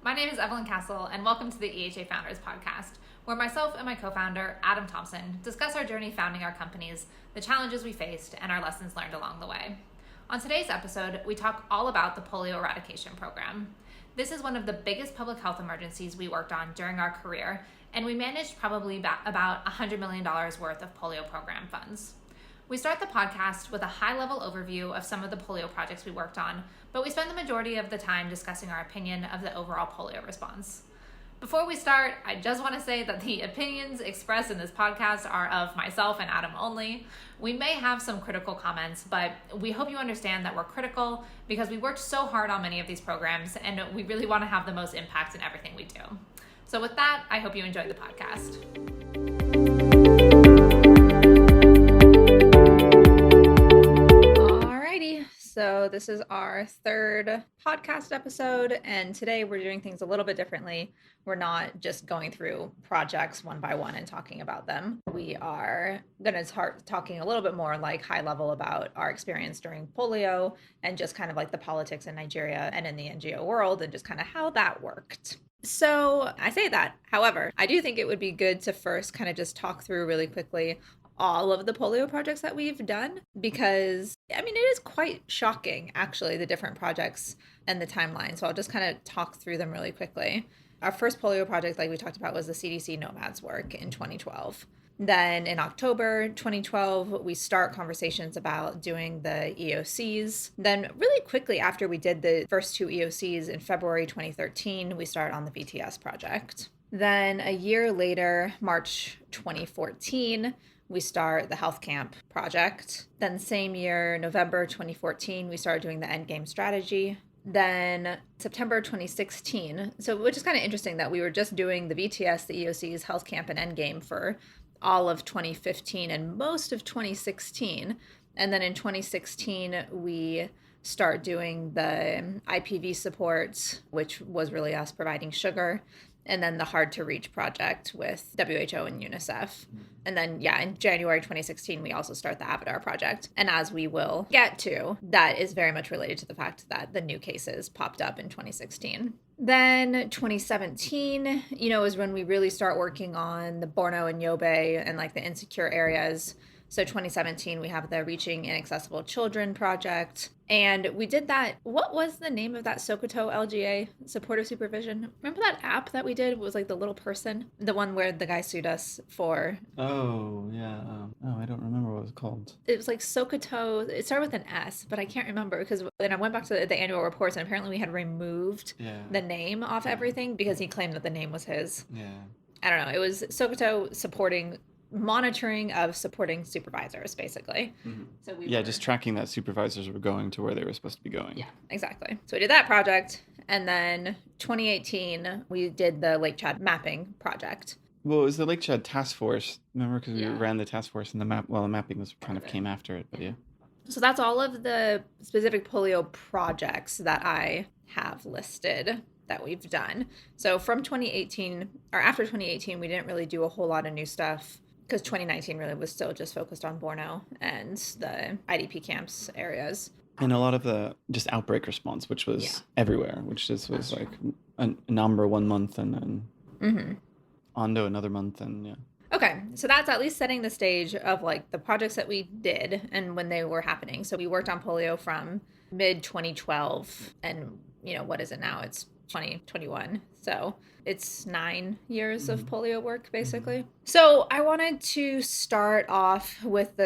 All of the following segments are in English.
My name is Evelyn Castle, and welcome to the EHA Founders Podcast, where myself and my co-founder, Adam Thompson, discuss our journey founding our companies, the challenges we faced, and our lessons learned along the way. On today's episode, we talk all about the Polio Eradication program. This is one of the biggest public health emergencies we worked on during our career, and we managed probably about $100 million worth of polio program funds. We start the podcast with a high-level overview of some of the polio projects we worked on, but we spend the majority of the time discussing our opinion of the overall polio response. Before we start, I just want to say that the opinions expressed in this podcast are of myself and Adam only. We may have some critical comments, but we hope you understand that we're critical because we worked so hard on many of these programs, and we really want to have the most impact in everything we do. So with that, I hope you enjoyed the podcast. So this is our third podcast episode, and today we're doing things a little bit differently. We're not just going through projects one by one and talking about them. We are going to start talking a little bit more like high level about our experience during polio and just kind of like the politics in Nigeria and in the NGO world and just kind of how that worked. So I say that. However, I do think it would be good to first kind of just talk through really quickly all of the polio projects that we've done, because it is quite shocking actually, the different projects and the timeline. So I'll just kind of talk through them really quickly. Our first polio project, like we talked about, was the CDC Nomads work in 2012. Then in October 2012, we start conversations about doing the EOCs. Then really quickly after we did the first two EOCs in February 2013, we start on the BTS project. Then a year later, March 2014, we start the Health Camp project. Then same year, November 2014, we started doing the Endgame strategy. Then September 2016, which is kind of interesting that we were just doing the BTS, the EOCs, Health Camp, and Endgame for all of 2015 and most of 2016. And then in 2016, we start doing the IPV support, which was really us providing sugar. And then the Hard to Reach project with WHO and UNICEF. And then, in January 2016, we also start the Avatar project. And as we will get to, that is very much related to the fact that the new cases popped up in 2016. Then 2017, is when we really start working on the Borno and Yobe and like the insecure areas. So 2017, we have the Reaching Inaccessible Children project. And we did that. What was the name of that Sokoto LGA supportive supervision? Remember that app that we did? It was like the little person, the one where the guy sued us for. Oh, yeah. I don't remember what it was called. It was like Sokoto. It started with an S, but I can't remember because then I went back to the annual reports and apparently we had removed the name off everything because he claimed that the name was his. Yeah. I don't know. It was Sokoto monitoring of supporting supervisors, basically. Mm-hmm. So just tracking that supervisors were going to where they were supposed to be going. Yeah, exactly. So we did that project, and then 2018 we did the Lake Chad mapping project. Well, it was the Lake Chad task force. Remember, because we ran the task force and the mapping was kind of came after it, but yeah. So that's all of the specific polio projects that I have listed that we've done. So from 2018 or after 2018, we didn't really do a whole lot of new stuff, because 2019 really was still just focused on Borno and the IDP camps areas. And a lot of the just outbreak response, which was everywhere, which just was like a number 1 month and then on to another month and Okay, so that's at least setting the stage of like the projects that we did and when they were happening. So we worked on polio from mid-2012 and, what is it now? It's 2021. So it's 9 years of polio work, basically. So I wanted to start off with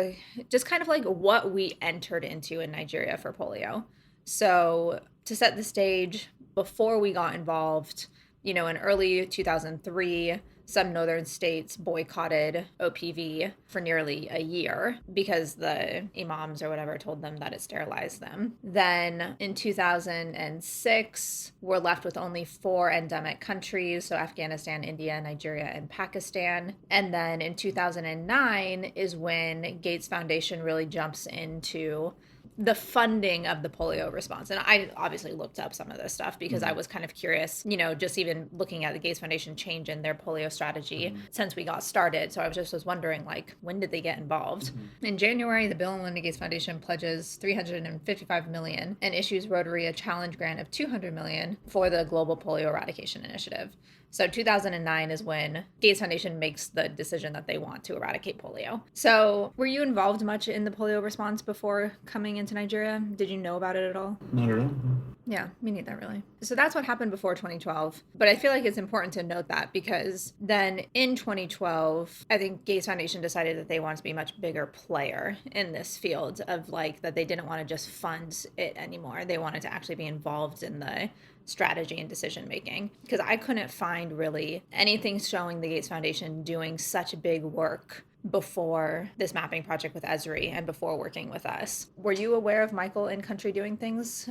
just kind of like what we entered into in Nigeria for polio. So to set the stage, before we got involved, in early 2003, some northern states boycotted OPV for nearly a year because the imams or whatever told them that it sterilized them. Then in 2006, we're left with only 4 endemic countries, so Afghanistan, India, Nigeria, and Pakistan. And then in 2009 is when Gates Foundation really jumps into the funding of the polio response. And I obviously looked up some of this stuff because I was kind of curious, just even looking at the Gates Foundation change in their polio strategy since we got started. So I was wondering, like, when did they get involved? In January, the Bill and Melinda Gates Foundation pledges $355 million and issues Rotary a challenge grant of $200 million for the Global Polio Eradication Initiative. So 2009 is when Gates Foundation makes the decision that they want to eradicate polio. So were you involved much in the polio response before coming into Nigeria? Did you know about it at all? Not at all. Yeah, me neither, really. So that's what happened before 2012. But I feel like it's important to note that because then in 2012, I think Gates Foundation decided that they wanted to be a much bigger player in this field of like that they didn't want to just fund it anymore. They wanted to actually be involved in the strategy and decision making, because I couldn't find really anything showing the Gates Foundation doing such big work before this mapping project with Esri and before working with us. Were you aware of Michael in country doing things,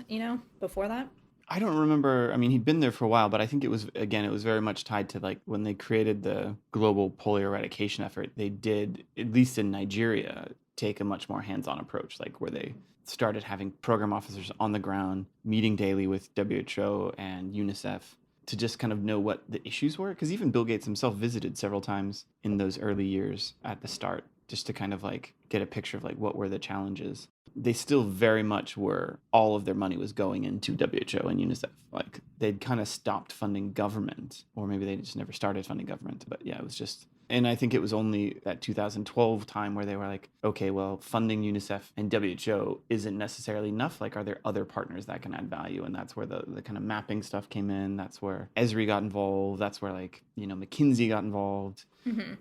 before that? I don't remember. I mean, he'd been there for a while, but I think it was very much tied to like when they created the global polio eradication effort, they did, at least in Nigeria, take a much more hands-on approach, like where they started having program officers on the ground, meeting daily with WHO and UNICEF to just kind of know what the issues were. Because even Bill Gates himself visited several times in those early years at the start, just to kind of like get a picture of like what were the challenges. They still very much were, all of their money was going into WHO and UNICEF. Like they'd kind of stopped funding government, or maybe they just never started funding government. But yeah, it was just, and I think it was only that 2012 time where they were like, okay, well, funding UNICEF and WHO isn't necessarily enough. Like, are there other partners that can add value? And that's where the kind of mapping stuff came in. That's where Esri got involved. That's where like, McKinsey got involved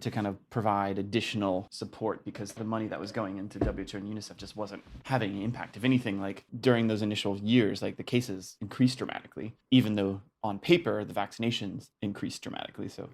to kind of provide additional support, because the money that was going into WHO and UNICEF just wasn't having any impact. If anything, like during those initial years, like the cases increased dramatically, even though on paper the vaccinations increased dramatically. So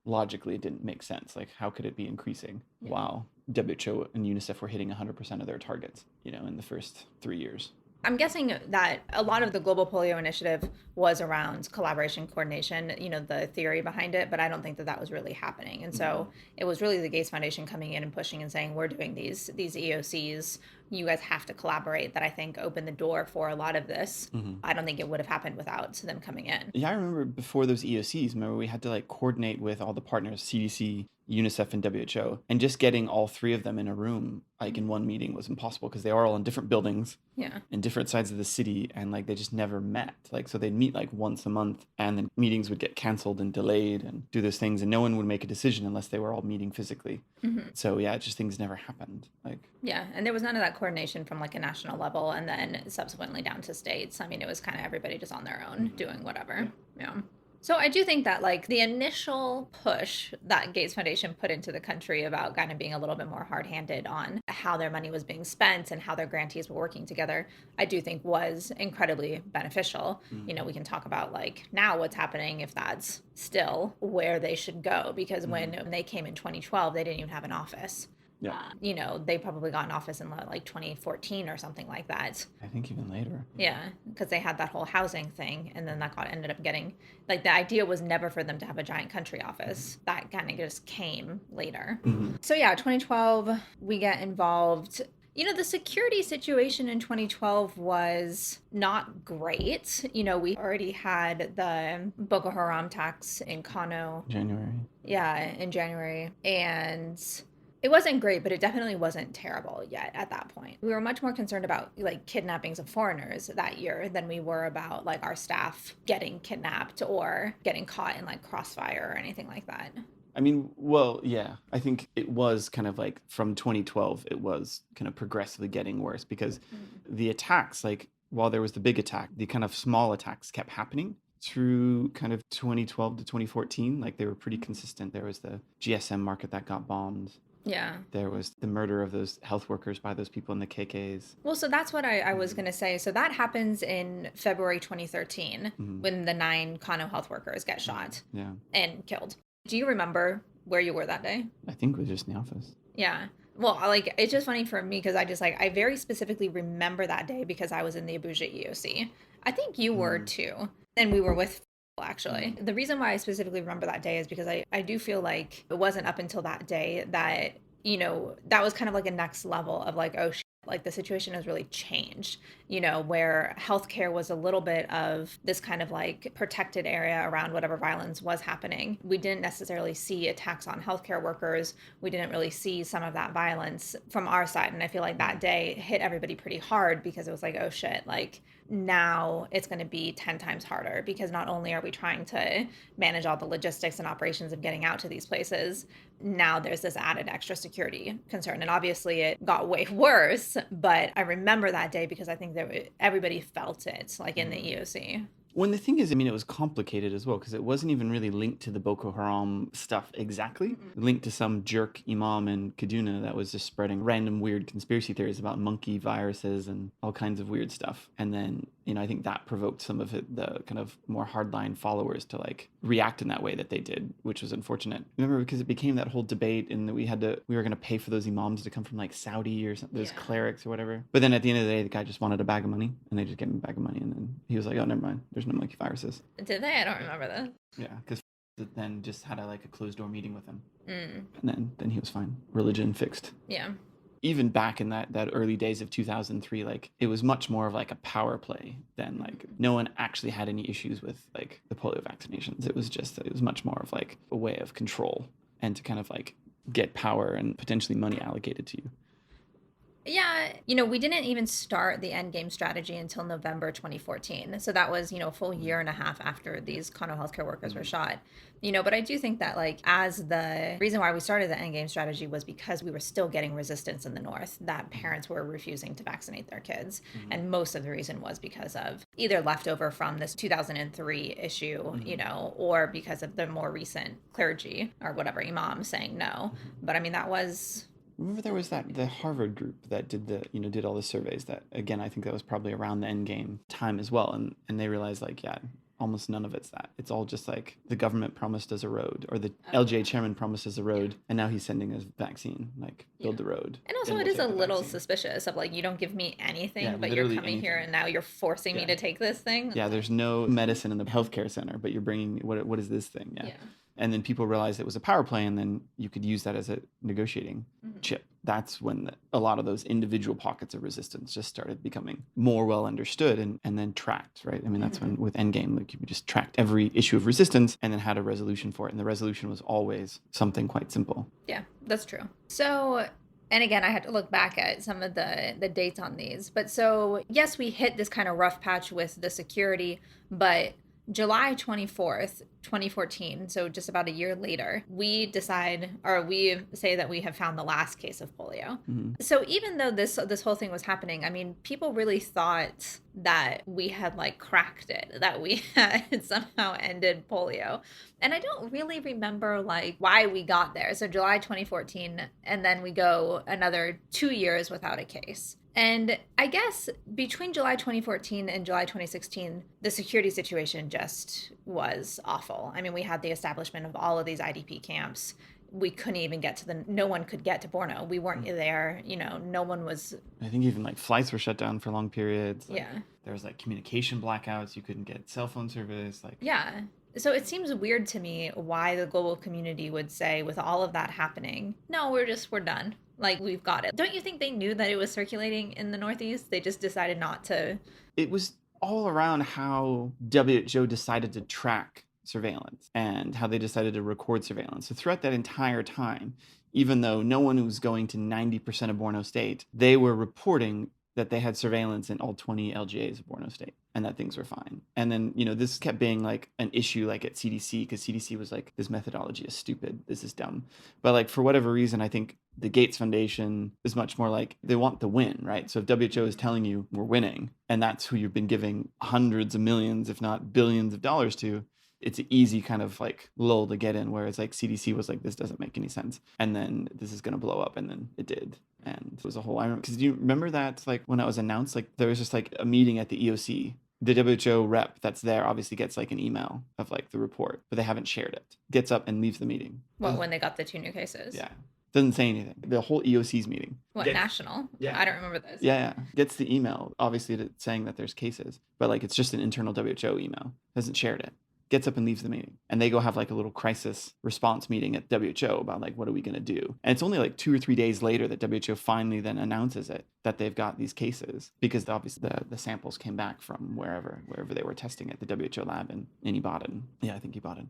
logically it didn't make sense. Like, how could it be increasing while WHO and UNICEF were hitting 100% of their targets, in the first 3 years? I'm guessing that a lot of the Global Polio Initiative was around collaboration, coordination, the theory behind it, but I don't think that was really happening. And so it was really the Gates Foundation coming in and pushing and saying, we're doing these EOCs, you guys have to collaborate, that I think opened the door for a lot of this. I don't think it would have happened without them coming in. Yeah, I remember before those EOCs, we had to like coordinate with all the partners, CDC, UNICEF, and WHO, and just getting all three of them in a room, like in one meeting, was impossible because they are all in different buildings, in different sides of the city, and like they just never met. Like, so they'd meet like once a month, and then meetings would get canceled and delayed and do those things, and no one would make a decision unless they were all meeting physically. So yeah, just things never happened. And there was none of that coordination from like a national level and then subsequently down to states. I mean, it was kind of everybody just on their own doing whatever. So I do think that like the initial push that Gates Foundation put into the country about kind of being a little bit more hard-handed on how their money was being spent and how their grantees were working together, I do think was incredibly beneficial. We can talk about like now what's happening if that's still where they should go, because when they came in 2012, they didn't even have an office. They probably got an office in like 2014 or something like that. I think even later. Yeah, because they had that whole housing thing, and then that ended up getting, like, the idea was never for them to have a giant country office. That kind of just came later. So yeah, 2012, we get involved. The security situation in 2012 was not great. We already had the Boko Haram attacks in Kano. January. Yeah, in January. And it wasn't great, but it definitely wasn't terrible yet at that point. We were much more concerned about like kidnappings of foreigners that year than we were about like our staff getting kidnapped or getting caught in like crossfire or anything like that. I mean, well, yeah, I think it was kind of like from 2012, it was kind of progressively getting worse because the attacks, like while there was the big attack, the kind of small attacks kept happening through kind of 2012 to 2014. Like they were pretty consistent. There was the GSM market that got bombed. Yeah. There was the murder of those health workers by those people in the KKs. Well, so that's what I was going to say. So that happens in February 2013 when the 9 Kano health workers get shot and killed. Do you remember where you were that day? I think it was just in the office. Yeah. Well, like, it's just funny for me because I very specifically remember that day because I was in the Abuja EOC. I think you were too. And we were with actually. The reason why I specifically remember that day is because I do feel like it wasn't up until that day that, that was kind of like a next level of like, oh, Like the situation has really changed, where healthcare was a little bit of this kind of like protected area around whatever violence was happening. We didn't necessarily see attacks on healthcare workers. We didn't really see some of that violence from our side. And I feel like that day hit everybody pretty hard because it was like, oh shit, like now it's going to be 10 times harder because not only are we trying to manage all the logistics and operations of getting out to these places, now there's this added extra security concern. And obviously it got way worse, but I remember that day because I think that everybody felt it, like in the EOC. When the thing is, I mean, it was complicated as well because it wasn't even really linked to the Boko Haram stuff exactly. Linked to some jerk imam in Kaduna that was just spreading random weird conspiracy theories about monkey viruses and all kinds of weird stuff. And then, I think that provoked some of the kind of more hardline followers to like react in that way that they did, which was unfortunate. Remember, because it became that whole debate and we were going to pay for those imams to come from like Saudi or something, those clerics or whatever. But then at the end of the day, the guy just wanted a bag of money and they just gave him a bag of money. And then he was like, oh, never mind. There's no monkey viruses. Did they? I don't remember that. Yeah, because then just had a closed door meeting with him. And then he was fine. Religion fixed. Yeah. Even back in that early days of 2003, like it was much more of like a power play than like no one actually had any issues with like the polio vaccinations. It was much more of like a way of control and to kind of like get power and potentially money allocated to you. Yeah, we didn't even start the end game strategy until November 2014. So that was, a full year and a half after these Kano healthcare workers were shot. But I do think that like as the reason why we started the end game strategy was because we were still getting resistance in the north, that parents were refusing to vaccinate their kids. And most of the reason was because of either leftover from this 2003 issue, or because of the more recent clergy or whatever imam saying no. But I mean, that was... Remember there was the Harvard group that did all the surveys that, again, I think that was probably around the end game time as well. And they realized like, yeah, almost none of it's that. It's all just like the government promised us a road or the LGA chairman promised us a road. And now he's sending us vaccine, like build the road. And also it is a little suspicious of like, you don't give me anything, but you're coming here and now you're forcing me to take this thing. Yeah. There's no medicine in the healthcare center, but you're bringing, what is this thing? Yeah. And then people realized it was a power play, and then you could use that as a negotiating chip. That's when a lot of those individual pockets of resistance just started becoming more well understood and then tracked, right? I mean, that's when with Endgame, like you just tracked every issue of resistance and then had a resolution for it. And the resolution was always something quite simple. Yeah, that's true. So... And again, I had to look back at some of the dates on these. But so, yes, we hit this kind of rough patch with the security, but July 24th, 2014, so just about a year later, we say that we have found the last case of polio. So even though this whole thing was happening, I mean, people really thought that we had like cracked it, that we had somehow ended polio. And I don't really remember like why we got there. So July 2014, and then we go another 2 years without a case. And I guess between July 2014 and July 2016, the security situation just was awful. I mean, we had the establishment of all of these IDP camps. We couldn't even get to no one could get to Borno. We weren't there, no one was. I think even like flights were shut down for long periods. Like, there was like communication blackouts. You couldn't get cell phone service. Like, yeah. So it seems weird to me why the global community would say with all of that happening, no, we're done. Like, we've got it. Don't you think they knew that it was circulating in the Northeast? They just decided not to. It was all around how WHO decided to track surveillance and how they decided to record surveillance. So throughout that entire time, even though no one was going to 90% of Borno State, they were reporting that they had surveillance in all 20 LGAs of Borno State and that things were fine. And then, this kept being like an issue like at CDC because CDC was like, this methodology is stupid. This is dumb. But like for whatever reason, I think the Gates Foundation is much more like they want the win, right? So if WHO is telling you we're winning and that's who you've been giving hundreds of millions, if not billions of dollars to, it's an easy kind of like lull to get in, whereas like CDC was like, this doesn't make any sense. And then this is going to blow up. And then it did. And it was a whole, because do you remember that like when that was announced, like there was just like a meeting at the EOC, the WHO rep that's there obviously gets like an email of like the report, but they haven't shared it, gets up and leaves the meeting. Well, when they got the 2 new cases. Yeah. Doesn't say anything. The whole EOC's meeting. What, national? Yeah. I don't remember this. Yeah. Gets the email, obviously saying that there's cases, but like it's just an internal WHO email. Hasn't shared it. gets up and leaves the meeting. And they go have like a little crisis response meeting at WHO about like, what are we going to do? And it's only like 2 or 3 days later that WHO finally then announces it, that they've got these cases, because obviously the samples came back from wherever they were testing at the WHO lab in Ibadan. Yeah, I think Ibadan.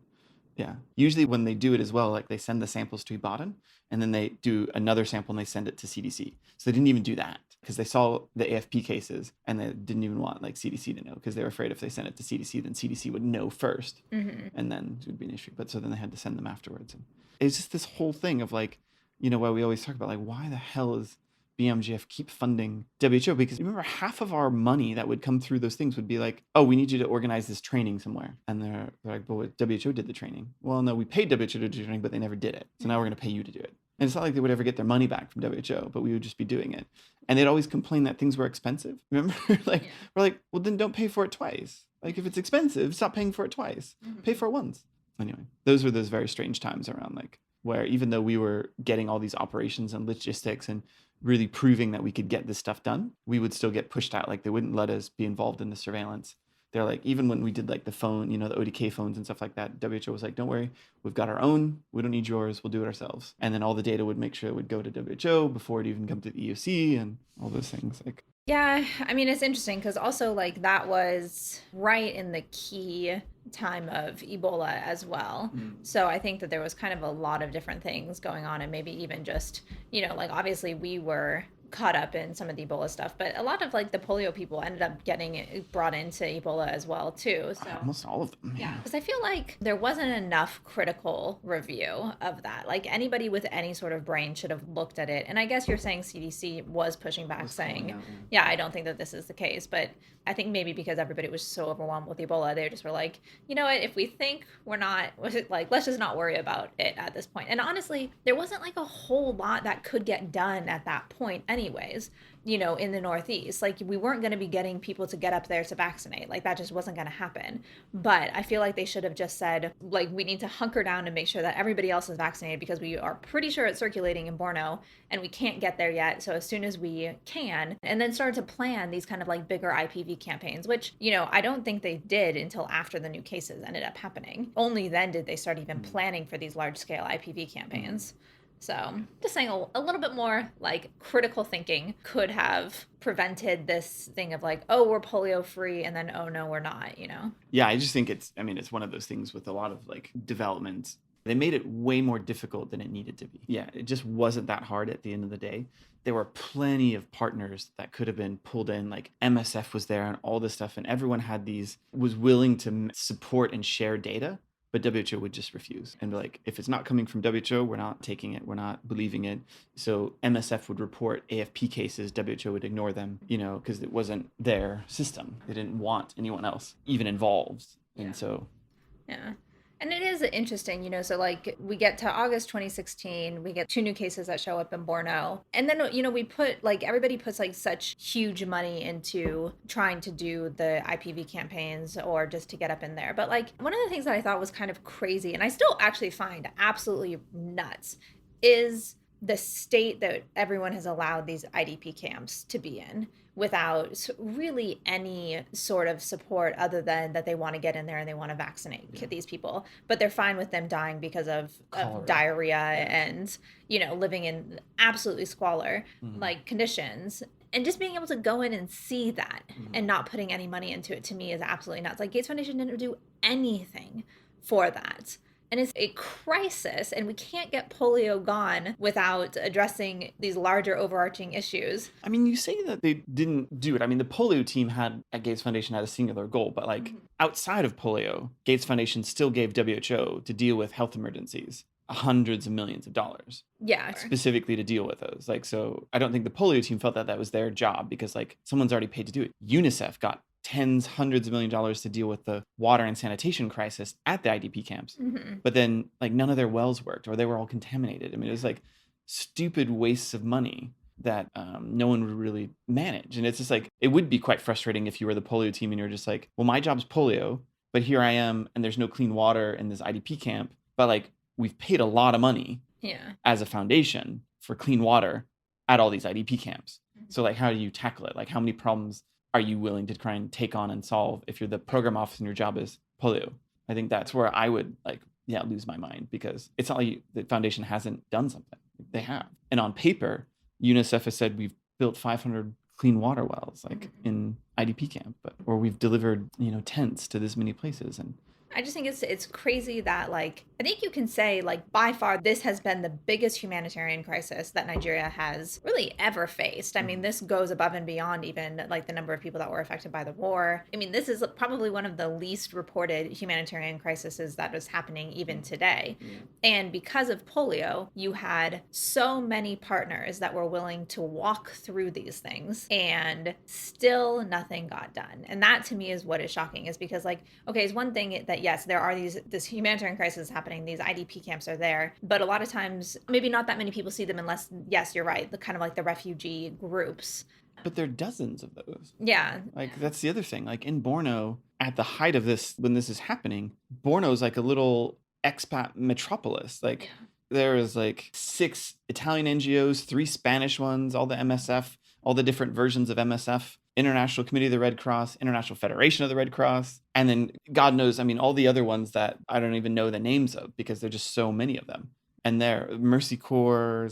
Yeah. Usually when they do it as well, like they send the samples to Ibadan and then they do another sample and they send it to CDC. So they didn't even do that because they saw the AFP cases and they didn't even want like CDC to know, because they were afraid if they sent it to CDC, then CDC would know first and then it would be an issue. But so then they had to send them afterwards. And it's just this whole thing of like, why we always talk about like, why the hell is BMGF keep funding WHO? Because remember, half of our money that would come through those things would be like, oh, we need you to organize this training somewhere. And they're like, but WHO did the training. Well, no, we paid WHO to do the training, but they never did it. So now we're going to pay you to do it. And it's not like they would ever get their money back from WHO, but we would just be doing it. And they'd always complain that things were expensive. Remember? We're like, well, then don't pay for it twice. Like if it's expensive, stop paying for it twice. Pay for it once. Anyway, those were those very strange times around like where even though we were getting all these operations and logistics and really proving that we could get this stuff done, we would still get pushed out. Like they wouldn't let us be involved in the surveillance. They're like, even when we did like the phone, the ODK phones and stuff like that, WHO was like, don't worry, we've got our own. We don't need yours. We'll do it ourselves. And then all the data would make sure it would go to WHO before it even come to the EOC and all those things. Like, yeah, I mean, it's interesting because also like that was right in the key time of Ebola as well. So I think that there was kind of a lot of different things going on, and maybe even just, like obviously we were caught up in some of the Ebola stuff, but a lot of like the polio people ended up getting brought into Ebola as well too. So almost all of them. Yeah, because I feel like there wasn't enough critical review of that. Like anybody with any sort of brain should have looked at it. And I guess you're saying CDC was pushing back, saying, yeah, I don't think that this is the case. But I think maybe because everybody was so overwhelmed with Ebola, they just were like, you know what, if we think we're not, like, let's just not worry about it at this point. And honestly, there wasn't like a whole lot that could get done at that point anyways, in the Northeast. Like we weren't going to be getting people to get up there to vaccinate. Like that just wasn't going to happen. But I feel like they should have just said, like, we need to hunker down and make sure that everybody else is vaccinated because we are pretty sure it's circulating in Borno and we can't get there yet. So as soon as we can, and then start to plan these kind of like bigger IPV campaigns, which, I don't think they did until after the new cases ended up happening. Only then did they start even planning for these large scale IPV campaigns. So just saying a little bit more like critical thinking could have prevented this thing of like, oh, we're polio free. And then, oh, no, we're not, Yeah, I just think it's one of those things with a lot of like development. They made it way more difficult than it needed to be. Yeah, it just wasn't that hard at the end of the day. There were plenty of partners that could have been pulled in, like MSF was there and all this stuff. And everyone was willing to support and share data. But WHO would just refuse and be like, if it's not coming from WHO, we're not taking it. We're not believing it. So MSF would report AFP cases. WHO would ignore them, because it wasn't their system. They didn't want anyone else even involved. And so. Yeah. And it is interesting, so like we get to August 2016, we get 2 new cases that show up in Borno. And then, we put like, everybody puts like such huge money into trying to do the IPV campaigns or just to get up in there. But like one of the things that I thought was kind of crazy, and I still actually find absolutely nuts, is the state that everyone has allowed these IDP camps to be in without really any sort of support other than that they want to get in there and they want to vaccinate these people. But they're fine with them dying because of diarrhea and, living in absolutely squalor like conditions. And just being able to go in and see that and not putting any money into it, to me, is absolutely nuts. Like Gates Foundation didn't do anything for that. And it's a crisis, and we can't get polio gone without addressing these larger overarching issues. I mean, you say that they didn't do it. I mean, the polio team at Gates Foundation had a singular goal, but like outside of polio, Gates Foundation still gave WHO to deal with health emergencies hundreds of millions of dollars. Yeah. Specifically to deal with those. Like, so I don't think the polio team felt that was their job, because like someone's already paid to do it. UNICEF got tens, hundreds of $millions to deal with the water and sanitation crisis at the IDP camps. But then like none of their wells worked, or they were all contaminated. I mean, it was like stupid wastes of money that no one would really manage. And it's just like, it would be quite frustrating if you were the polio team and you're just like, well, my job's polio, but here I am and there's no clean water in this IDP camp. But like, we've paid a lot of money as a foundation for clean water at all these IDP camps. So like, how do you tackle it? Like, how many problems are you willing to try and take on and solve if you're the program officer and your job is polio? I think that's where I would like, yeah, lose my mind, because it's not like the foundation hasn't done something. They have. And on paper, UNICEF has said we've built 500 clean water wells, like in IDP camp, but or we've delivered, tents to this many places. And I just think it's crazy that like I think you can say like by far this has been the biggest humanitarian crisis that Nigeria has really ever faced. I mean, this goes above and beyond even like the number of people that were affected by the war. I mean, this is probably one of the least reported humanitarian crises that is happening even today. And because of polio, you had so many partners that were willing to walk through these things and still nothing got done. And that to me is what is shocking, is because like, okay, it's one thing that yes, there are this humanitarian crisis happening, these IDP camps are there, but a lot of times maybe not that many people see them unless, yes, you're right, the kind of like the refugee groups. But there are dozens of those. Yeah. Like that's the other thing. Like in Borno, at the height of this, when this is happening, Borno's like a little expat metropolis. Like there is like 6 Italian NGOs, 3 Spanish ones, all the MSF, all the different versions of MSF, International Committee of the Red Cross, International Federation of the Red Cross, and then God knows, I mean, all the other ones that I don't even know the names of because there's just so many of them. And there, Mercy Corps,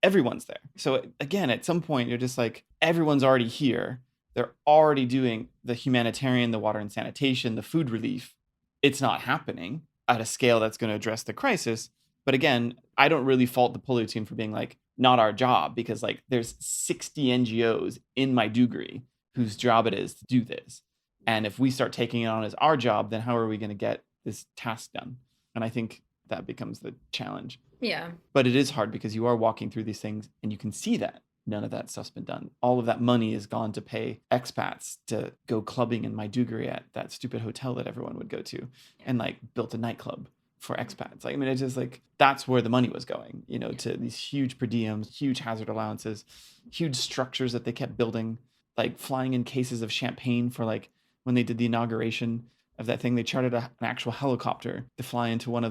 everyone's there. So again, at some point, you're just like, everyone's already here. They're already doing the humanitarian, the water and sanitation, the food relief. It's not happening at a scale that's going to address the crisis. But again, I don't really fault the polio team for being like, not our job, because like there's 60 NGOs in Maiduguri whose job it is to do this. And if we start taking it on as our job, then how are we going to get this task done? And I think that becomes the challenge. Yeah. But it is hard because you are walking through these things and you can see that none of that stuff's been done. All of that money is gone to pay expats to go clubbing in Maiduguri at that stupid hotel that everyone would go to, and like built a nightclub for expats. Like, I mean, it's just like, that's where the money was going, to these huge per diems, huge hazard allowances, huge structures that they kept building, like flying in cases of champagne for like, when they did the inauguration of that thing, they chartered an actual helicopter to fly into where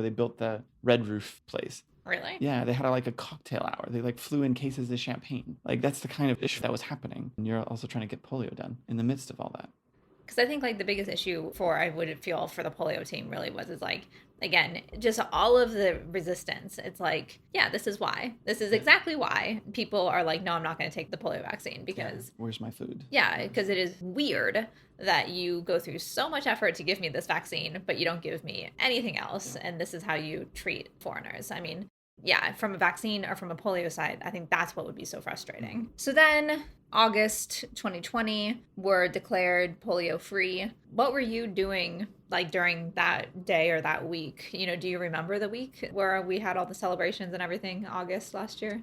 they built the Red Roof place. Really? Yeah, they had a cocktail hour. They like flew in cases of champagne. Like that's the kind of issue that was happening. And you're also trying to get polio done in the midst of all that. Because I think like the biggest issue I would feel for the polio team really is like, again, just all of the resistance. It's like, yeah, this is why. This is exactly why people are like, no, I'm not going to take the polio vaccine because where's my food? Yeah, because it is weird that you go through so much effort to give me this vaccine, but you don't give me anything else. And this is how you treat foreigners. I mean, yeah, from a vaccine or from a polio side, I think that's what would be so frustrating. So then August 2020, we're declared polio free. What were you doing like during that day or that week? Do you remember the week where we had all the celebrations and everything, August last year?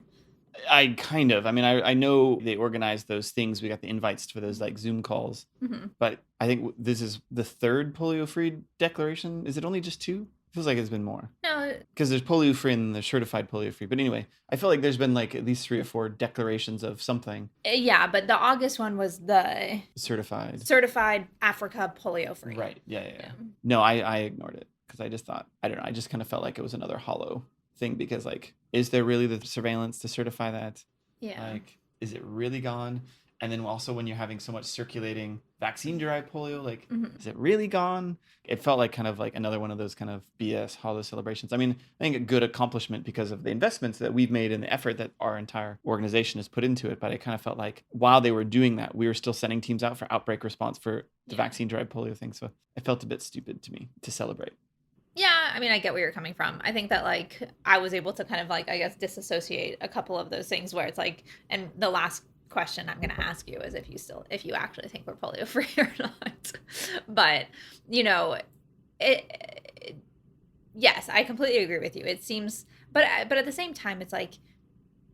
I kind of. I mean, I know they organized those things. We got the invites for those like Zoom calls. Mm-hmm. But I think this is the 3rd polio-free declaration. Is it only just 2? Feels like it's been more. No. Because there's polio-free and there's certified polio-free. But anyway, I feel like there's been like at least 3 or 4 declarations of something. Yeah, but the August one was the certified Africa polio-free. Right. Yeah. No, I ignored it because I just thought, I don't know, I just kind of felt like it was another hollow thing because like, is there really the surveillance to certify that? Yeah. Like, is it really gone? And then also when you're having so much circulating vaccine-derived polio, like, is it really gone? It felt like kind of like another one of those kind of BS hollow celebrations. I mean, I think a good accomplishment because of the investments that we've made and the effort that our entire organization has put into it. But I kind of felt like while they were doing that, we were still sending teams out for outbreak response for the vaccine-derived polio thing. So it felt a bit stupid to me to celebrate. Yeah, I mean, I get where you're coming from. I think that, like, I was able to kind of, like, I guess, disassociate a couple of those things where it's like, and the last question I'm going to ask you is if you actually think we're polio free or not. But, yes, I completely agree with you. It seems, but at the same time, it's like,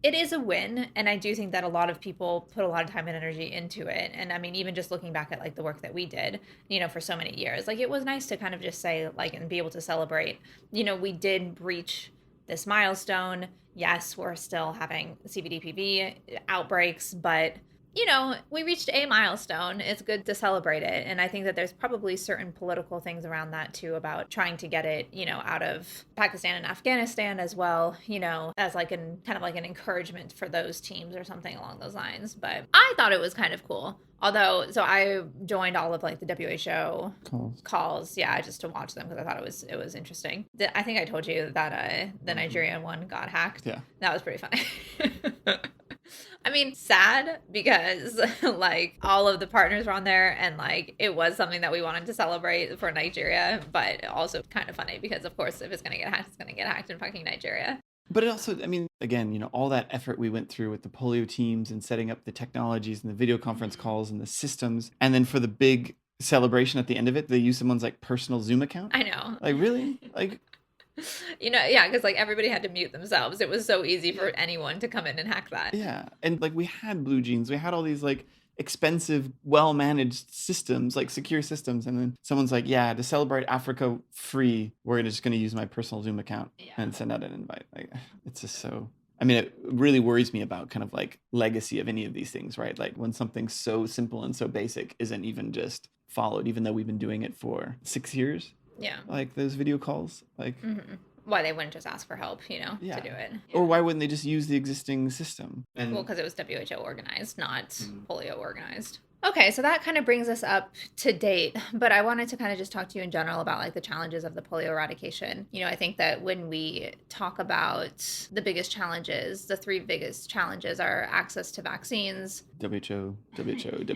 it is a win, and I do think that a lot of people put a lot of time and energy into it. And I mean, even just looking back at like the work that we did, for so many years, like it was nice to kind of just say like and be able to celebrate, we did reach this milestone. Yes, we're still having CVDPV outbreaks, but we reached a milestone. It's good to celebrate it. And I think that there's probably certain political things around that too about trying to get it, out of Pakistan and Afghanistan as well, as like kind of like an encouragement for those teams or something along those lines. But I thought it was kind of cool. Although, so I joined all of like the WHO calls, yeah, just to watch them because I thought it was interesting. I think I told you that the Nigerian one got hacked. Yeah, that was pretty funny. I mean, sad because like all of the partners were on there and like it was something that we wanted to celebrate for Nigeria, but also kind of funny because of course if it's going to get hacked, it's going to get hacked in fucking Nigeria. but it also, I mean, again, all that effort we went through with the polio teams and setting up the technologies and the video conference calls and the systems, and then for the big celebration at the end of it, they use someone's like personal Zoom account. I know. Like, really? Like, yeah, because like everybody had to mute themselves. It was so easy for anyone to come in and hack that. yeah. And like we had Blue Jeans, we had all these like expensive, well-managed systems, like secure systems. And then someone's like, yeah, to celebrate Africa free, we're just going to use my personal Zoom account and send out an invite. Like, it's just so, I mean, it really worries me about kind of like legacy of any of these things, right? Like when something so simple and so basic isn't even just followed, even though we've been doing it for 6 years. Yeah. Like those video calls, like why they wouldn't just ask for help, to do it. Yeah. Or why wouldn't they just use the existing system? And well, because it was WHO organized, not polio organized. Okay, so that kind of brings us up to date, but I wanted to kind of just talk to you in general about like the challenges of the polio eradication. I think that when we talk about the biggest challenges, the three biggest challenges are access to vaccines, WHO. Child,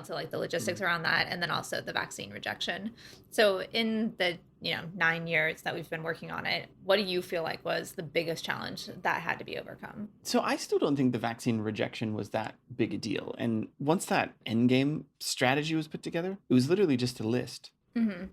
so like the logistics around that, and then also the vaccine rejection. So in the 9 years that we've been working on it, what do you feel like was the biggest challenge that had to be overcome? So I still don't think the vaccine rejection was that big a deal. And once that endgame strategy was put together, it was literally just a list.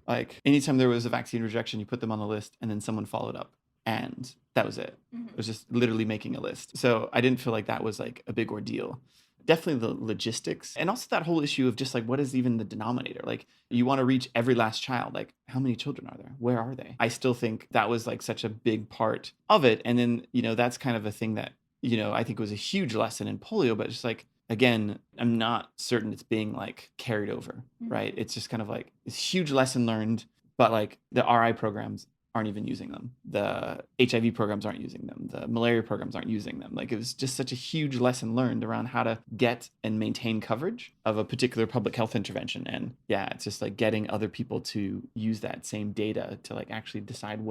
Like anytime there was a vaccine rejection, you put them on the list and then someone followed up. And that was it. It was just literally making a list. So I didn't feel like that was like a big ordeal. Definitely the logistics and also that whole issue of just like, what is even the denominator? Like you want to reach every last child. Like how many children are there? Where are they? I still think that was like such a big part of it. And then, that's kind of a thing that, I think was a huge lesson in polio, but just like, again, I'm not certain it's being like carried over, right? It's just kind of like this huge lesson learned, but like the RI programs aren't even using them. The HIV programs aren't using them. The malaria programs aren't using them. Like it was just such a huge lesson learned around how to get and maintain coverage of a particular public health intervention. And yeah, it's just like getting other people to use that same data to like actually decide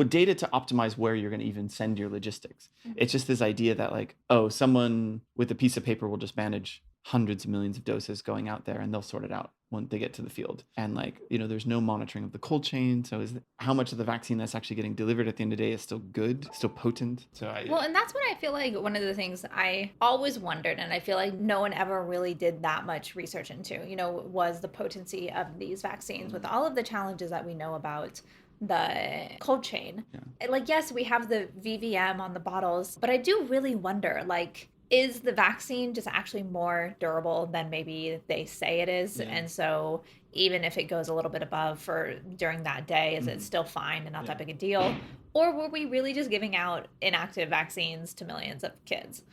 data to optimize where you're going to even send your logistics. It's just this idea that like, oh, someone with a piece of paper will just manage hundreds of millions of doses going out there and they'll sort it out when they get to the field. And like, there's no monitoring of the cold chain. So how much of the vaccine that's actually getting delivered at the end of the day is still good, still potent. And that's what I feel like one of the things I always wondered, and I feel like no one ever really did that much research into, was the potency of these vaccines with all of the challenges that we know about the cold chain. Yeah. Like, yes, we have the VVM on the bottles, but I do really wonder, like, is the vaccine just actually more durable than maybe they say it is? Yeah. And so even if it goes a little bit above for during that day, is it still fine and not that big a deal? Or were we really just giving out inactive vaccines to millions of kids?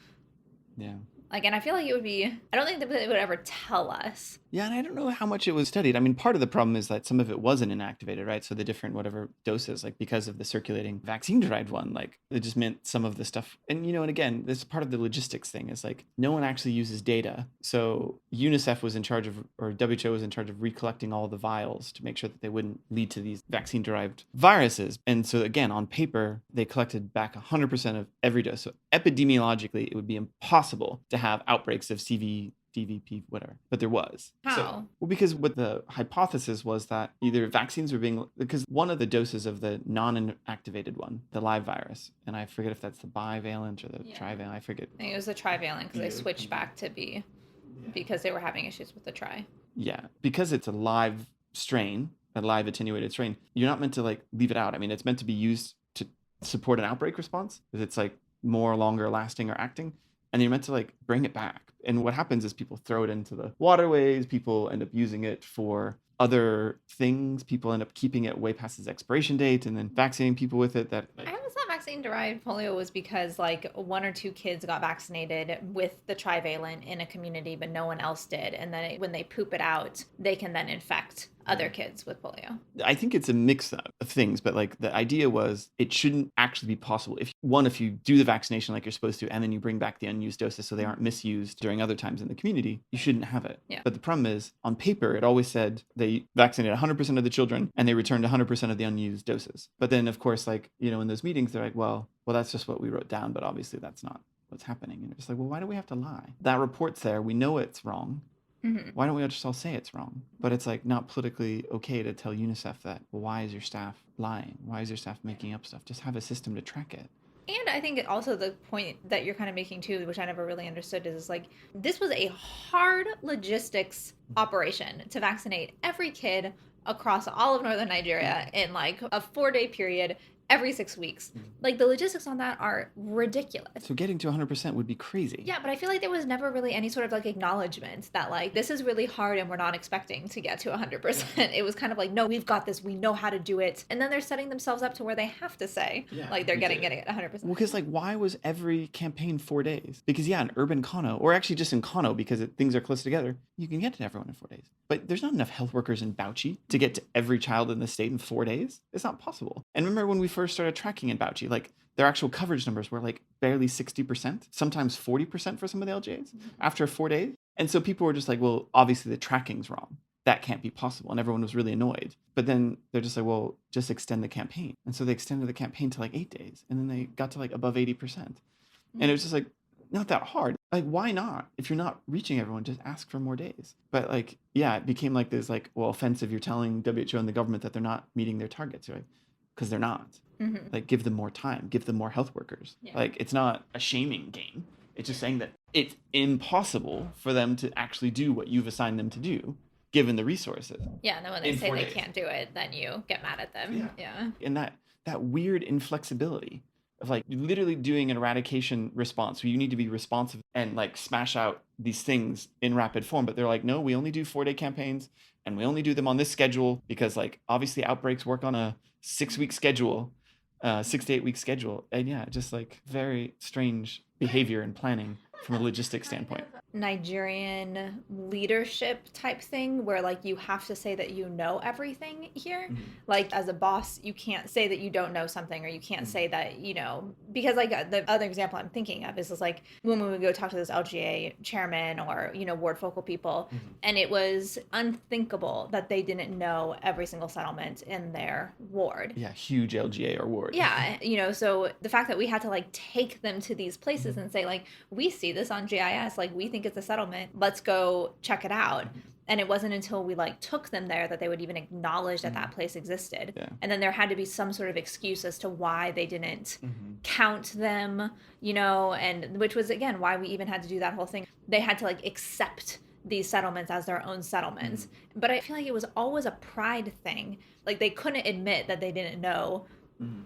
Yeah. Like, and I feel like it would be, I don't think that they would ever tell us. Yeah, and I don't know how much it was studied. I mean, part of the problem is that some of it wasn't inactivated, right? So the different whatever doses, like because of the circulating vaccine-derived one, like it just meant some of the stuff. And, and again, this is part of the logistics thing is like no one actually uses data. So UNICEF was in charge of, or WHO was in charge of recollecting all the vials to make sure that they wouldn't lead to these vaccine-derived viruses. And so again, on paper, they collected back 100% of every dose. So epidemiologically, it would be impossible to have outbreaks of CV, DVP, whatever. But there was. How? Well, because what the hypothesis was that either vaccines were because one of the doses of the non-inactivated one, the live virus, and I forget if that's the bivalent or the trivalent, I forget. I think it was the trivalent because they switched back to B because they were having issues with the tri. Yeah, because it's a live strain, a live attenuated strain, you're not meant to like leave it out. I mean, it's meant to be used to support an outbreak response because it's like more longer lasting or acting. And you're meant to like bring it back. And what happens is people throw it into the waterways. People end up using it for other things. People end up keeping it way past its expiration date and then vaccinating people with it. I was not vaccine-derived polio was because like one or two kids got vaccinated with the trivalent in a community, but no one else did. And then when they poop it out, they can then infect other kids with polio. I think it's a mix of things, but like the idea was it shouldn't actually be possible. If you do the vaccination like you're supposed to, and then you bring back the unused doses so they aren't misused during other times in the community, you shouldn't have it. Yeah. But the problem is, on paper, it always said they vaccinated 100% of the children and they returned 100% of the unused doses. But then, of course, like, in those meetings, they're like, well, that's just what we wrote down, but obviously that's not what's happening. And it's like, well, why do we have to lie? That report's there. We know it's wrong. Mm-hmm. Why don't we just all say it's wrong? But it's like not politically okay to tell UNICEF that, well, why is your staff lying? Why is your staff making up stuff? Just have a system to track it. And I think also the point that you're kind of making too, which I never really understood, is like this was a hard logistics operation to vaccinate every kid across all of northern Nigeria in like a 4-day period every 6 weeks. Like the logistics on that are ridiculous. So getting to 100% would be crazy. Yeah, but I feel like there was never really any sort of like acknowledgement that like this is really hard and we're not expecting to get to 100%. It was kind of like, no, we've got this. We know how to do it. And then they're setting themselves up to where they have to say like they're getting it 100%. Well, because like why was every campaign 4 days? Because in urban Kano, or actually just in Kano, because things are close together, you can get to everyone in 4 days. But there's not enough health workers in Bauchi to get to every child in the state in 4 days. It's not possible. And remember when we first started tracking in Bauchi, like their actual coverage numbers were like barely 60%, sometimes 40% for some of the LGAs after 4 days. And so people were just like, well, obviously the tracking's wrong. That can't be possible. And everyone was really annoyed. But then they're just like, well, just extend the campaign. And so they extended the campaign to like 8 days. And then they got to like above 80%. And it was just like, not that hard. Like, why not? If you're not reaching everyone, just ask for more days. But like, it became like this like, well, offensive. You're telling WHO and the government that they're not meeting their targets, right? Because they're not. Mm-hmm. Like, give them more time. Give them more health workers. Yeah. Like, it's not a shaming game. It's just saying that it's impossible for them to actually do what you've assigned them to do, given the resources. Yeah, and then when they say they can't do it, then you get mad at them. Yeah. And that weird inflexibility of like literally doing an eradication response where you need to be responsive and like smash out these things in rapid form. But they're like, no, we only do 4-day campaigns and we only do them on this schedule because like obviously outbreaks work on a 6-week schedule, 6 to 8 week schedule. And just like very strange behavior and planning from a logistics standpoint. Nigerian leadership type thing where like you have to say that you know everything here. Mm-hmm. Like as a boss, you can't say that you don't know something, or you can't say that, because like the other example I'm thinking of is like when we would go talk to this LGA chairman or, ward focal people, and it was unthinkable that they didn't know every single settlement in their ward. Yeah, huge LGA or ward. Yeah, so the fact that we had to like take them to these places and say like, we see this on GIS, like we think it's a settlement, let's go check it out. And it wasn't until we like took them there that they would even acknowledge that that place existed. Yeah. And then there had to be some sort of excuse as to why they didn't count them, and which was again why we even had to do that whole thing. They had to like accept these settlements as their own settlements. But I feel like it was always a pride thing. Like they couldn't admit that they didn't know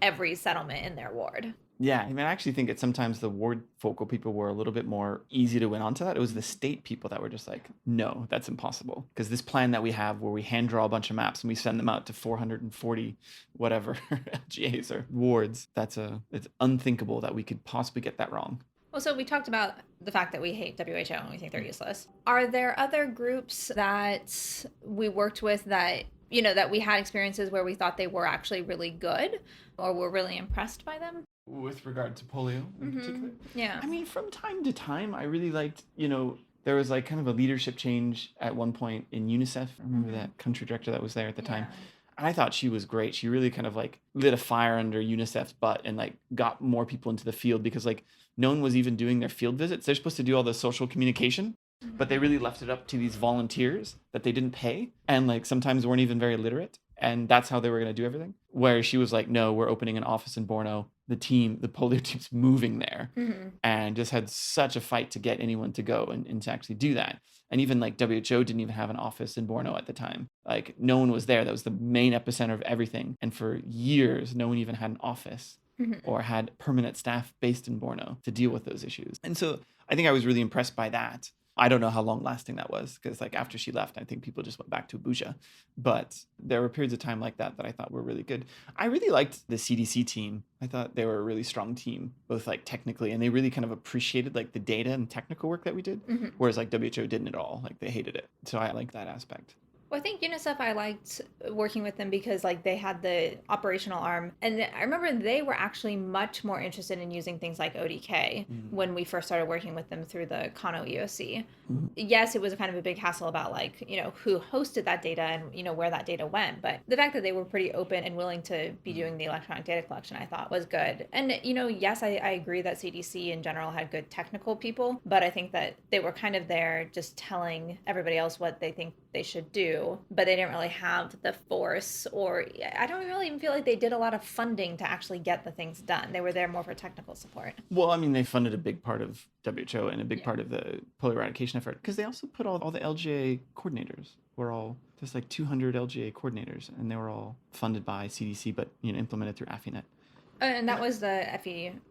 every settlement in their ward. Yeah, I mean, I actually think that sometimes the ward focal people were a little bit more easy to win onto that. It was the state people that were just like, no, that's impossible. Because this plan that we have where we hand draw a bunch of maps and we send them out to 440 whatever LGAs or wards, it's unthinkable that we could possibly get that wrong. Well, so we talked about the fact that we hate WHO and we think they're useless. Are there other groups that we worked with that, that we had experiences where we thought they were actually really good or were really impressed by them? With regard to polio in particular? Yeah. I mean, from time to time, I really liked, there was like kind of a leadership change at one point in UNICEF. I remember that country director that was there at the time. I thought she was great. She really kind of like lit a fire under UNICEF's butt and like got more people into the field because like no one was even doing their field visits. They're supposed to do all the social communication, but they really left it up to these volunteers that they didn't pay and like sometimes weren't even very literate. And that's how they were going to do everything. Where she was like, no, we're opening an office in Borno. The polio team's moving there and just had such a fight to get anyone to go and to actually do that. And even like WHO didn't even have an office in Borno at the time. Like no one was there. That was the main epicenter of everything. And for years, no one even had an office or had permanent staff based in Borno to deal with those issues. And so I think I was really impressed by that. I don't know how long lasting that was, because like after she left, I think people just went back to Abuja. But there were periods of time like that I thought were really good. I really liked the CDC team. I thought they were a really strong team, both like technically, and they really kind of appreciated like the data and technical work that we did, whereas like WHO didn't at all. Like they hated it. So I like that aspect. Well, I think UNICEF, I liked working with them because like they had the operational arm, and I remember they were actually much more interested in using things like ODK when we first started working with them through the Kano EOC. Yes, it was kind of a big hassle about like, who hosted that data and, where that data went. But the fact that they were pretty open and willing to be doing the electronic data collection, I thought was good. And, yes, I agree that CDC in general had good technical people, but I think that they were kind of there just telling everybody else what they think they should do, but they didn't really have the force, or I don't really even feel like they did a lot of funding to actually get the things done. They were there more for technical support. Well, I mean, they funded a big part of WHO and a big part of the polio eradication effort, because they also put all the LGA coordinators were all just like 200 LGA coordinators, and they were all funded by CDC, but implemented through AFINet. And that was the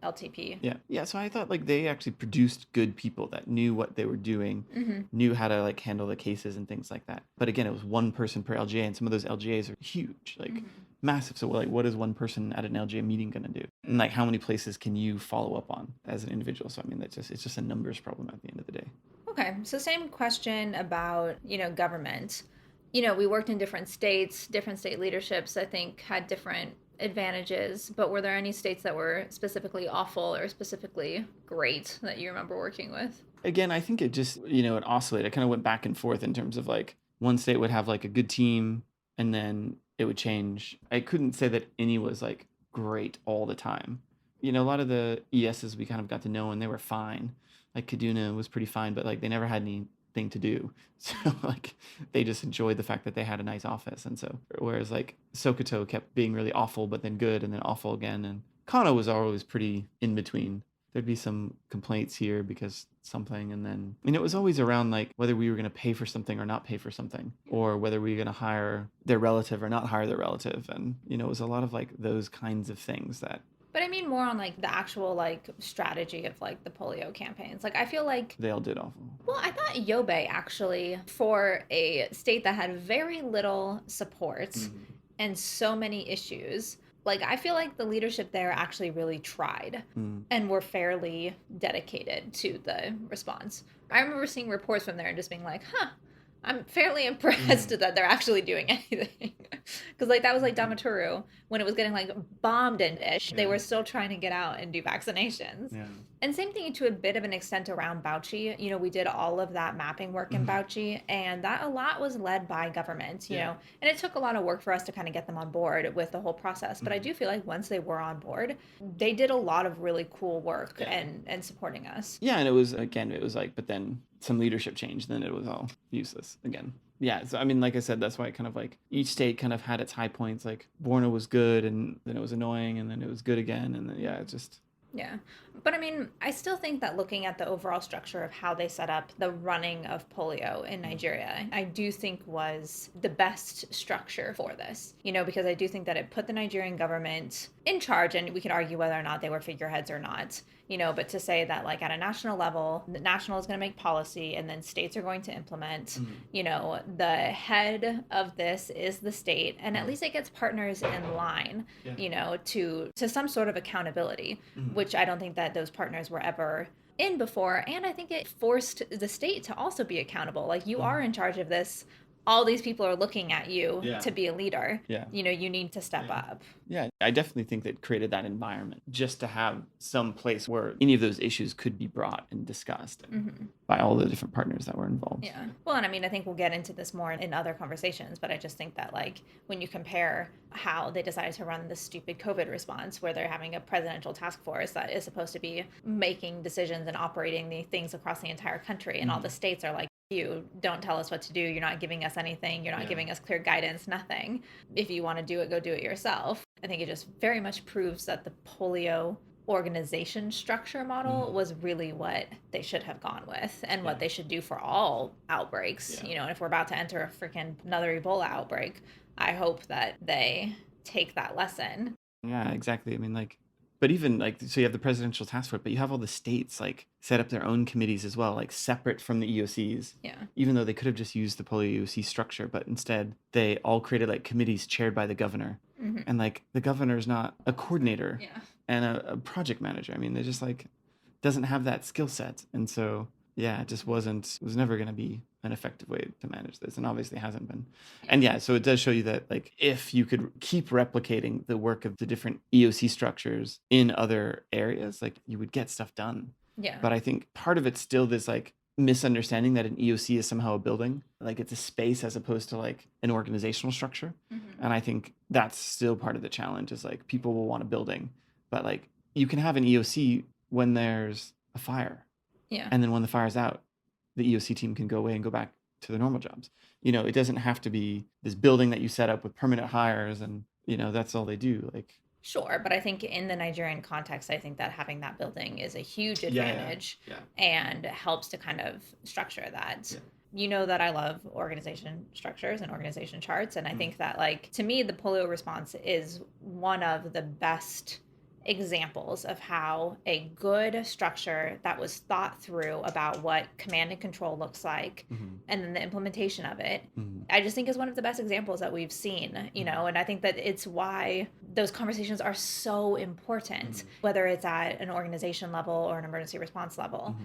FELTP. Yeah. So I thought like they actually produced good people that knew what they were doing, knew how to like handle the cases and things like that. But again, it was one person per LGA, and some of those LGAs are huge, like massive. So like, what is one person at an LGA meeting going to do? And like, how many places can you follow up on as an individual? So I mean, it's just a numbers problem at the end of the day. Okay. So same question about, government. We worked in different states, different state leaderships, I think, had different advantages, but were there any states that were specifically awful or specifically great that you remember working with? Again, I think it just, it oscillated. It kind of went back and forth in terms of like one state would have like a good team and then it would change. I couldn't say that any was like great all the time. A lot of the ESs we kind of got to know and they were fine. Like Kaduna was pretty fine, but like they never had anything to do. So like they just enjoyed the fact that they had a nice office. And so whereas like Sokoto kept being really awful but then good and then awful again, and Kano was always pretty in between. There'd be some complaints here because something, and then it was always around like whether we were going to pay for something or not pay for something, or whether we were going to hire their relative or not hire their relative. And it was a lot of like those kinds of things that. But I mean more on like the actual like strategy of like the polio campaigns. Like I feel like they all did awful. Well, I thought Yobe actually, for a state that had very little support and so many issues, like I feel like the leadership there actually really tried and were fairly dedicated to the response. I remember seeing reports from there and just being like, I'm fairly impressed that they're actually doing anything. Because like that was like Damaturu when it was getting like bombed and ish. They were still trying to get out and do vaccinations. Yeah. And same thing to a bit of an extent around Bauchi. We did all of that mapping work in Bauchi, and that a lot was led by government, you know, and it took a lot of work for us to kind of get them on board with the whole process. But I do feel like once they were on board, they did a lot of really cool work and supporting us. Yeah, and it was like, but then some leadership change, then it was all useless again. Yeah, so I mean, like I said, that's why kind of like each state kind of had its high points. Like Borno was good, and then it was annoying, and then it was good again, and then it just. Yeah. But I mean, I still think that looking at the overall structure of how they set up the running of polio in Nigeria, I do think was the best structure for this, because I do think that it put the Nigerian government in charge, and we could argue whether or not they were figureheads or not, but to say that like at a national level, the national is going to make policy and then states are going to implement, the head of this is the state, and at least it gets partners in line, to some sort of accountability, which I don't think that those partners were ever in before. And I think it forced the state to also be accountable. Like you are in charge of this. All these people are looking at you to be a leader. Yeah. You need to step up. Yeah, I definitely think that created that environment just to have some place where any of those issues could be brought and discussed by all the different partners that were involved. Yeah. Well, and I mean, I think we'll get into this more in other conversations, but I just think that like when you compare how they decided to run this stupid COVID response where they're having a presidential task force that is supposed to be making decisions and operating the things across the entire country, and all the states are like, you don't tell us what to do. You're not giving us anything. You're not giving us clear guidance, nothing. If you want to do it, go do it yourself. I think it just very much proves that the polio organization structure model was really what they should have gone with and what they should do for all outbreaks. And if we're about to enter a freaking another Ebola outbreak, I hope that they take that lesson. Yeah, exactly. I mean, like But even like, so you have the presidential task force, but you have all the states like set up their own committees as well, like separate from the EOCs. Yeah. Even though they could have just used the polio EOC structure, but instead they all created like committees chaired by the governor. Mm-hmm. And like the governor's not a coordinator Yeah. and a project manager. I mean, they just like doesn't have that skill set. And so, yeah, it just it was never going to be an effective way to manage this, and obviously hasn't been. And yeah, so it does show you that like if you could keep replicating the work of the different EOC structures in other areas, like you would get stuff done. Yeah. But I think part of it's still this like misunderstanding that an EOC is somehow a building, like it's a space as opposed to like an organizational structure. Mm-hmm. And I think that's still part of the challenge is like people will want a building, but like you can have an EOC when there's a fire. Yeah. And then when the fire's out, the EOC team can go away and go back to their normal jobs. You know, it doesn't have to be this building that you set up with permanent hires and, you know, that's all they do. Like, sure, but I think in the Nigerian context, I think that having that building is a huge advantage and helps to kind of structure that. Yeah. You know that I love organization structures and organization charts. And I think that, like, to me, the polio response is one of the best examples of how a good structure that was thought through about what command and control looks like and then the implementation of it, I just think is one of the best examples that we've seen, you know, and I think that it's why those conversations are so important, whether it's at an organization level or an emergency response level.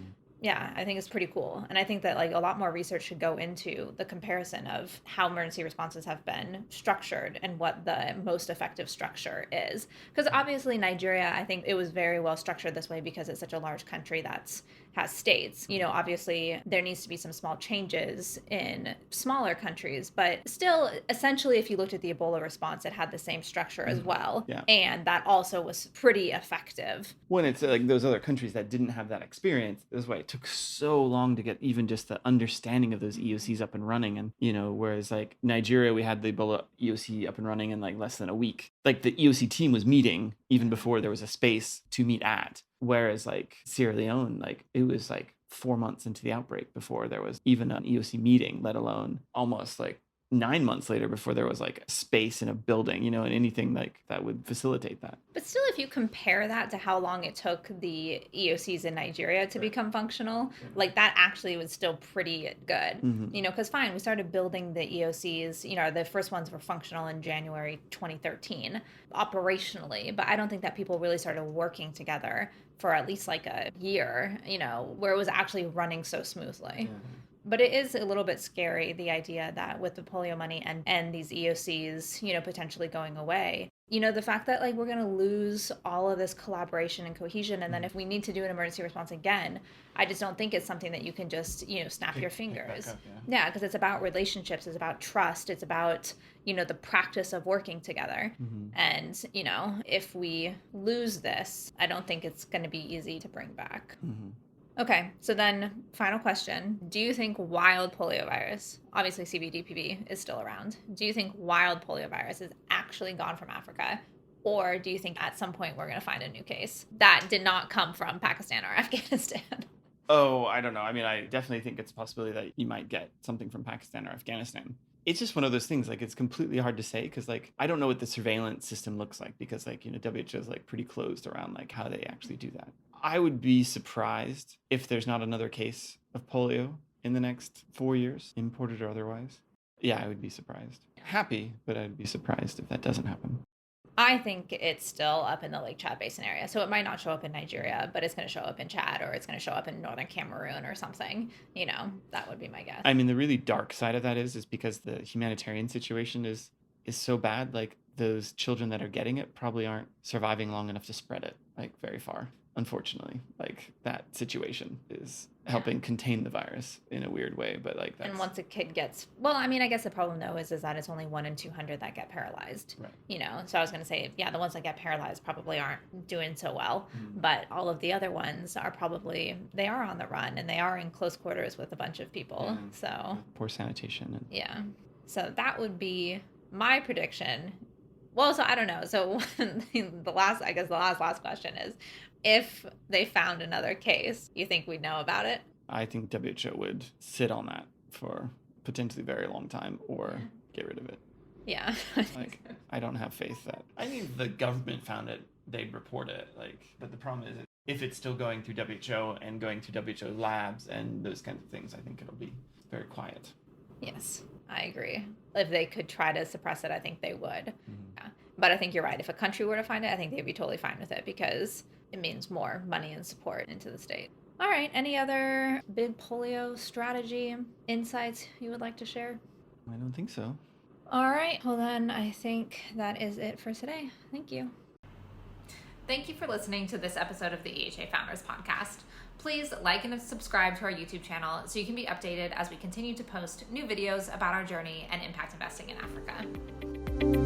Yeah, I think it's pretty cool. And I think that like a lot more research should go into the comparison of how emergency responses have been structured and what the most effective structure is. Because obviously Nigeria, I think it was very well structured this way because it's such a large country that has states. You know, obviously there needs to be some small changes in smaller countries, but still, essentially, if you looked at the Ebola response, it had the same structure as well. Yeah. And that also was pretty effective. When it's like those other countries that didn't have that experience, that's why it took so long to get even just the understanding of those EOCs up and running. And, you know, whereas like Nigeria, we had the Ebola EOC up and running in like less than a week. Like the EOC team was meeting even before there was a space to meet at. Whereas like Sierra Leone, like it was like 4 months into the outbreak before there was even an EOC meeting, let alone almost like 9 months later before there was like a space in a building, you know, and anything like that would facilitate that. But still, if you compare that to how long it took the EOCs in Nigeria to become functional, like that actually was still pretty good, you know, because fine, we started building the EOCs, you know, the first ones were functional in January 2013 operationally, but I don't think that people really started working together for at least like a year, you know, where it was actually running so smoothly. Yeah. But it is a little bit scary, the idea that with the polio money and these EOCs, you know, potentially going away, you know, the fact that like we're going to lose all of this collaboration and cohesion. And then if we need to do an emergency response again, I just don't think it's something that you can just, you know, snap your fingers. Yeah, because it's about relationships. It's about trust. It's about, you know, the practice of working together. And, you know, if we lose this, I don't think it's going to be easy to bring back. Okay, so then final question. Do you think wild poliovirus, obviously CVDPV is still around, do you think wild poliovirus is actually gone from Africa? Or do you think at some point we're going to find a new case that did not come from Pakistan or Afghanistan? Oh, I don't know. I mean, I definitely think it's a possibility that you might get something from Pakistan or Afghanistan. It's just one of those things, like, it's completely hard to say because, like, I don't know what the surveillance system looks like because, like, you know, WHO is, like, pretty closed around, like, how they actually do that. I would be surprised if there's not another case of polio in the next 4 years, imported or otherwise. Yeah, I would be surprised. Happy, but I'd be surprised if that doesn't happen. I think it's still up in the Lake Chad Basin area. So it might not show up in Nigeria, but it's going to show up in Chad or it's going to show up in northern Cameroon or something. You know, that would be my guess. I mean, the really dark side of that is because the humanitarian situation is so bad. Like, those children that are getting it probably aren't surviving long enough to spread it, like, very far. Unfortunately, like, that situation is helping contain the virus in a weird way, but like that's... And once a kid gets, well, I mean, I guess the problem though is that it's only 1 in 200 that get paralyzed, right? You know, so I was going to say, yeah, the ones that get paralyzed probably aren't doing so well, but all of the other ones are probably, they are on the run and they are in close quarters with a bunch of people. So poor sanitation. And... yeah, so that would be my prediction. Well, so I don't know. So the last question is, if they found another case, you think we'd know about it? I think WHO would sit on that for potentially a very long time or get rid of it. Yeah. Like, I don't have faith that... I mean, the government found it they'd report it. Like, but the problem is, if it's still going through WHO and going through WHO labs and those kinds of things, I think it'll be very quiet. Yes, I agree. If they could try to suppress it, I think they would. Mm-hmm. Yeah. But I think you're right. If a country were to find it, I think they'd be totally fine with it because it means more money and support into the state. All right. Any other big polio strategy insights you would like to share? I don't think so. All right. Well, then I think that is it for today. Thank you. Thank you for listening to this episode of the EHA Founders Podcast. Please like and subscribe to our YouTube channel so you can be updated as we continue to post new videos about our journey and impact investing in Africa.